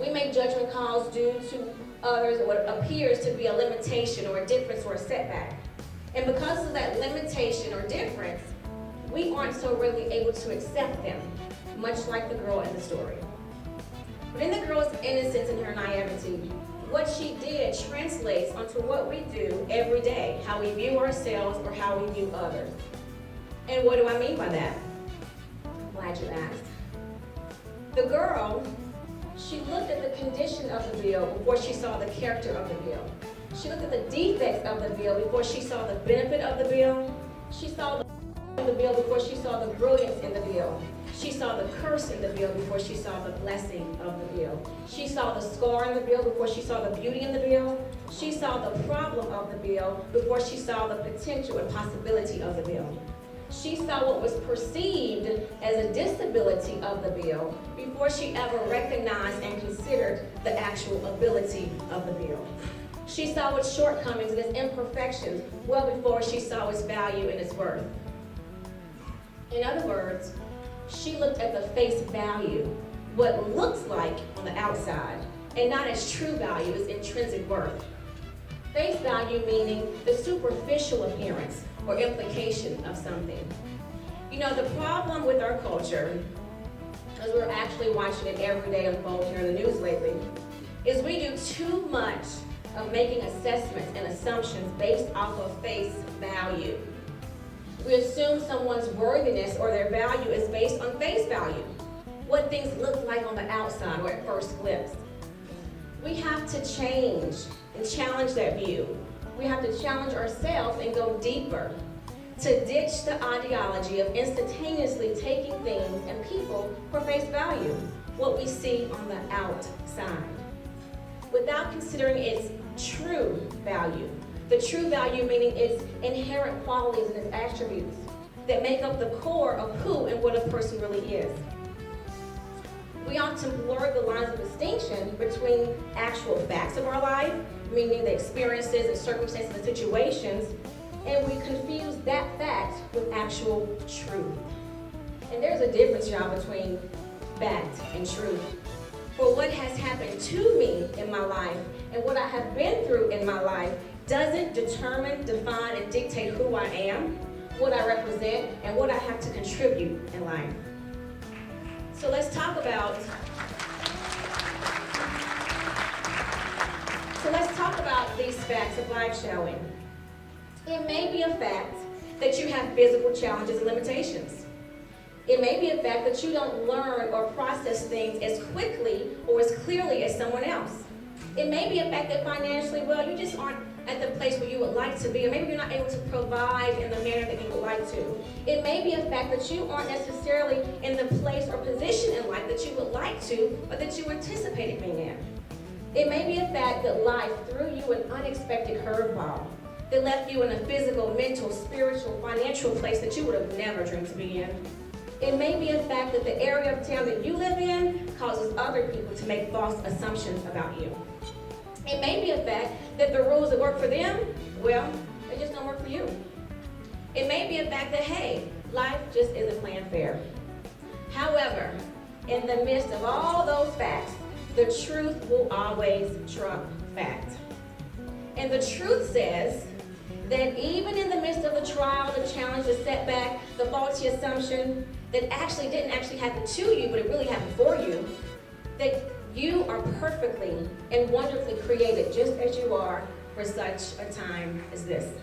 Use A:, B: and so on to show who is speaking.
A: We make judgment calls due to others or what appears to be a limitation or a difference or a setback. And because of that limitation or difference, we aren't so really able to accept them, much like the girl in the story. But in the girl's innocence and her naivety, what she did translates onto what we do every day, how we view ourselves or how we view others. And what do I mean by that? Glad you asked. The girl, she looked at the condition of the bill before she saw the character of the bill. She looked at the defects of the bill before she saw the benefit of the bill. She saw the bill before she saw the brilliance in the bill. She saw the curse in the bill before she saw the blessing of the bill. She saw the scar in the bill before she saw the beauty in the bill. She saw the problem of the bill before she saw the potential and possibility of the bill. She saw what was perceived as a disability of the bill before she ever recognized and considered the actual ability of the bill. She saw its shortcomings and its imperfections well before she saw its value and its worth. In other words, she looked at the face value, what looks like on the outside, and not as true value, its intrinsic worth. Face value meaning the superficial appearance or implication of something. You know, the problem with our culture, as we're actually watching it every day unfold here in the news lately, is we do too much of making assessments and assumptions based off of face value. We assume someone's worthiness or their value is based on face value, what things look like on the outside or at first glimpse. We have to change and challenge that view. We have to challenge ourselves and go deeper, to ditch the ideology of instantaneously taking things and people for face value, what we see on the outside, without considering its true value. The true value meaning its inherent qualities and its attributes that make up the core of who and what a person really is. We often blur the lines of distinction between actual facts of our life, meaning the experiences and circumstances and situations, and we confuse that fact with actual truth. And there's a difference, y'all, between fact and truth. For what has happened to me in my life and what I have been through in my life doesn't determine, define, and dictate who I am, what I represent, and what I have to contribute in life. So let's talk about these facts of life, shall we? It may be a fact that you have physical challenges and limitations. It may be a fact that you don't learn or process things as quickly or as clearly as someone else. It may be a fact that financially, well, you just aren't at the place where you would like to be, or maybe you're not able to provide in the manner that you would like to. It may be a fact that you aren't necessarily in the place or position in life that you would like to, or that you anticipated being in. It may be a fact that life threw you an unexpected curveball that left you in a physical, mental, spiritual, financial place that you would have never dreamed to be in. It may be a fact that the area of town that you live in causes other people to make false assumptions about you. It may be a fact that the rules that work for them, well, they just don't work for you. It may be a fact that, hey, life just isn't playing fair. However, in the midst of all those facts, the truth will always trump fact. And the truth says that even in the midst of the trial, the challenge, the setback, the faulty assumption that didn't actually happen to you, but it really happened for you, that you are perfectly and wonderfully created just as you are for such a time as this.